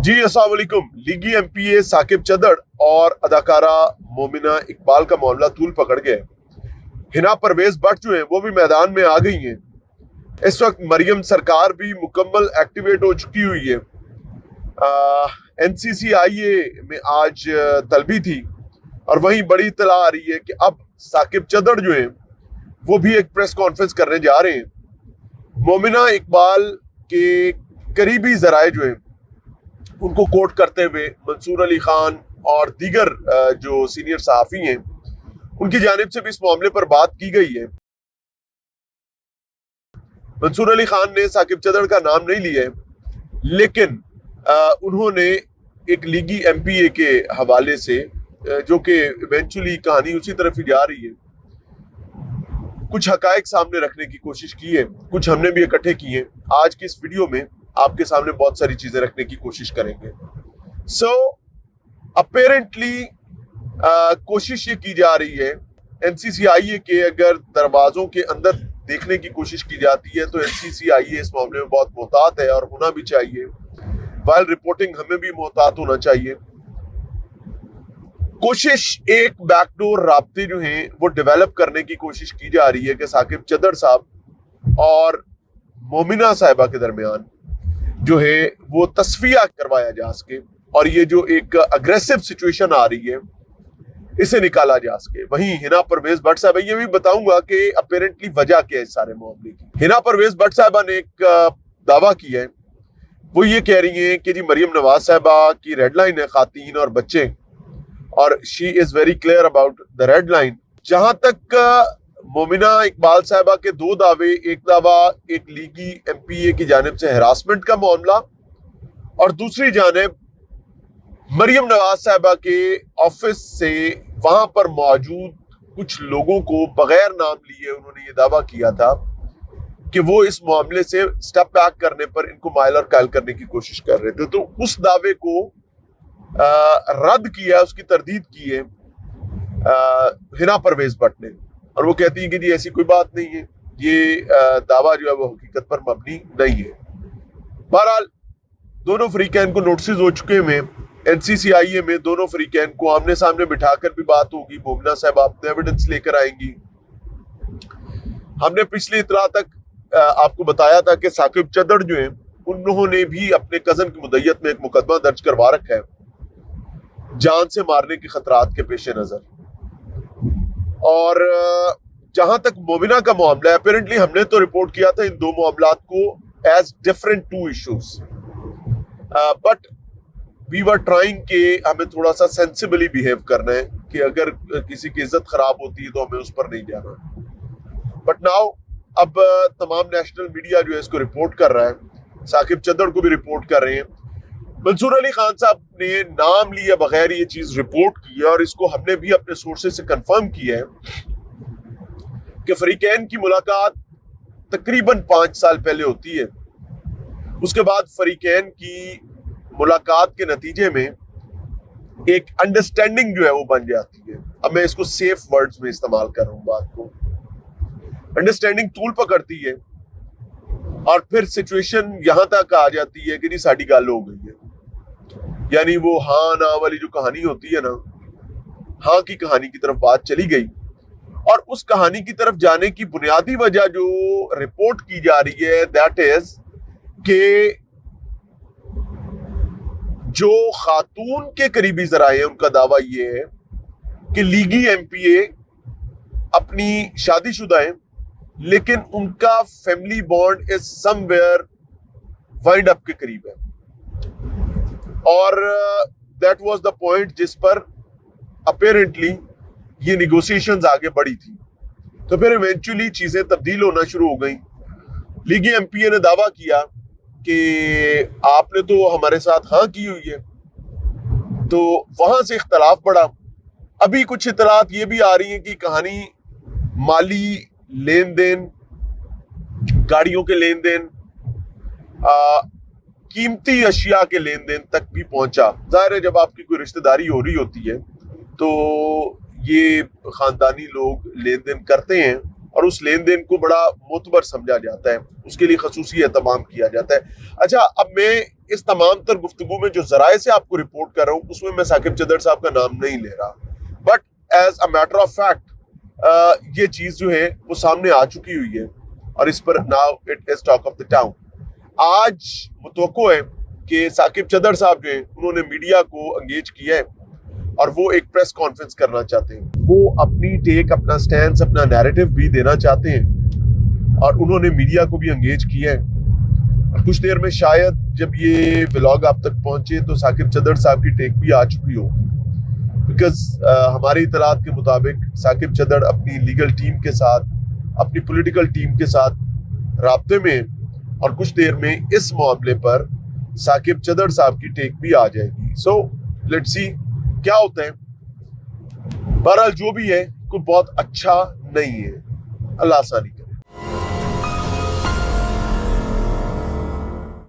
जी अस्सलाम वालेकुम। लीगी एमपीए साकिब चदड़ और अदाकारा मोमिना इकबाल का मामला तूल पकड़ गया है। हिना परवेज भट्ट जो है वो भी मैदान में आ गई हैं। इस वक्त मरियम सरकार भी मुकम्मल एक्टिवेट हो चुकी हुई है। एनसीसीआईए में आज तलबी थी और वहीं बड़ी इत्तला आ रही है कि अब साकिब चदड़ जो है वो भी एक प्रेस कॉन्फ्रेंस करने जा रहे हैं। मोमिना इकबाल के करीबी जराए जो है उनको कोट करते हुए मंसूर अली खान और दीगर जो सीनियर सहाफ़ी हैं उनकी जानिब से भी इस मामले पर बात की गई है। मंसूर अली खान ने साकिब चदड़ का नाम नहीं लिया है, लेकिन उन्होंने एक लीगी एमपीए के हवाले से जो कि इवेंचुअली कहानी उसी तरफ ही जा रही है, कुछ हकायक सामने रखने की कोशिश की है। कुछ हमने भी इकट्ठे किए हैं। आज की इस वीडियो में आपके सामने बहुत सारी चीजें रखने की कोशिश करेंगे। अपेरेंटली कोशिश ये की जा रही है एनसीसीआईए के अगर दरवाजों के अंदर देखने की कोशिश की जाती है तो एनसीसीआईए इस मामले में बहुत मोहतात है और होना भी चाहिए। वाइल रिपोर्टिंग हमें भी मोहतात होना चाहिए। कोशिश एक बैकडोर राब्ते जो हैं वो डेवलप करने की कोशिश की जा रही है कि साकिब चदड़ साहब और मोमिना साहिबा के दरमियान जो है वो तस्फिया करवाया जा सके और ये जो एक अग्रेसिव सिचुएशन आ रही है इसे निकाला जा सके। वहीं हिना परवेज भट्ट साहब, ये भी बताऊंगा कि अपेरेंटली वजह क्या है इस सारे मामले की। हिना परवेज भट्ट साहबा ने एक दावा किया है। वो ये कह रही हैं कि जी मरियम नवाज साहबा की रेड लाइन है खातीन और बच्चे, और she is very clear about the red line. जहां तक मोमिना इकबाल साहबा के दो दावे, एक दावा एक लीगी एमपीए की जानिब से हरासमेंट का मामला और दूसरी जानिब मरियम नवाज साहबा के ऑफिस से वहां पर मौजूद कुछ लोगों को बगैर नाम लिए उन्होंने ये दावा किया था कि वो इस मामले से स्टेप बैक करने पर इनको माइल और कायल करने की कोशिश कर रहे थे। तो उस दावे को रद्द किया, उसकी तरदीद की है हिना परवेज भट्ट ने, और वो कहती है कि जी ऐसी कोई बात नहीं है, ये दावा जो है वो हकीकत पर मबनी नहीं है। बहरहाल दोनों फरीकैन को नोटिस हो चुके हैं। एनसीसीआईए में दोनों फरीकैन को आमने सामने बिठाकर भी बात होगी। मोमिना साहब अपने एविडेंस लेकर आएंगी। हमने पिछली इतला तक आपको बताया था कि साकिब चदड़ जो है उन्होंने भी अपने कजन की मुद्दत में एक मुकदमा दर्ज करवा रखा है जान से मारने के खतरात के पेश नजर। और जहां तक मोमिना का मामला है, अपेरेंटली हमने तो रिपोर्ट किया था इन दो मामलात को as different two issues, but we were trying के हमें थोड़ा सा सेंसिबली बिहेव करना है कि अगर किसी की इज्जत खराब होती है तो हमें उस पर नहीं जाना। बट नाउ अब तमाम नेशनल मीडिया जो है इसको रिपोर्ट कर रहा है, साकिब चदड़ को भी रिपोर्ट कर रहे हैं। मंसूर अली खान साहब ने नाम लिए बगैर ये चीज रिपोर्ट की है और इसको हमने भी अपने सोर्सेज से कंफर्म किया है कि फरीकैन की मुलाकात तकरीबन 5 साल पहले होती है। उसके बाद फरीकैन की मुलाकात के नतीजे में एक अंडरस्टैंडिंग जो है वो बन जाती है। अब मैं इसको सेफ वर्ड्स में इस्तेमाल कर रहा हूँ बात को। अंडरस्टैंडिंग तूल पकड़ती है और फिर सिचुएशन यहां तक आ जाती है कि जी साड़ी गल हो गई है, यानी वो हाँ ना वाली जो कहानी होती है ना, हाँ की कहानी की तरफ बात चली गई। और उस कहानी की तरफ जाने की बुनियादी वजह जो रिपोर्ट की जा रही है दैट इज कि जो खातून के करीबी जराए हैं उनका दावा ये है कि लीगी एमपीए अपनी शादीशुदा है लेकिन उनका family bond is somewhere wind up के करीब है, और दैट वाज द पॉइंट जिस पर अपेरेंटली ये निगोशिएशंस आगे बढ़ी थी। तो फिर इवेंचुअली चीजें तब्दील होना शुरू हो गई। लीगी एमपीए ने दावा किया कि आपने तो हमारे साथ हाँ की हुई है, तो वहां से इख्तलाफ बढ़ा। अभी कुछ इतलात ये भी आ रही हैं कि कहानी माली लेन देन, गाड़ियों के लेन देन, कीमती अशिया के लेन देन तक भी पहुंचा। जाहिर है जब आपकी कोई रिश्तेदारी हो रही होती है तो ये खानदानी लोग लेन देन करते हैं और उस लेन देन को बड़ा मोतबर समझा जाता है, उसके लिए खसूसी एहतमाम किया जाता है। अच्छा, अब मैं اس تمام تر گفتگو میں جو ذرائع سے آپ کو رپورٹ کر رہا ہوں اس میں میں ثاقب چدر صاحب کا نام نہیں لے رہا, but as a matter of fact یہ چیز جو ہے وہ سامنے آ چکی ہوئی ہے اور اس پر now it is talk of the town. آج متوقع ہے کہ ثاقب چدر صاحب جو ہیں انہوں نے میڈیا کو انگیج کیا ہے اور وہ ایک پریس کانفرنس کرنا چاہتے ہیں, وہ اپنی ٹیک, اپنا سٹینس, اپنا نیریٹو بھی دینا چاہتے ہیں اور انہوں نے میڈیا کو بھی انگیج کیا ہے. اور کچھ دیر میں شاید جب یہ ولاگ آپ تک پہنچے تو ثاقب چدر صاحب کی ٹیک بھی آ چکی ہو, بیکاز ہماری اطلاعات کے مطابق ثاقب چدر اپنی لیگل ٹیم کے ساتھ, اپنی پولیٹیکل ٹیم کے ساتھ رابطے میں, اور کچھ دیر میں اس معاملے پر ثاقب چدر صاحب کی ٹیک بھی آ جائے گی. سو لیٹس سی کیا ہوتا ہے. بہرحال جو بھی ہے کوئی بہت اچھا نہیں ہے. اللہ آسانی کرے.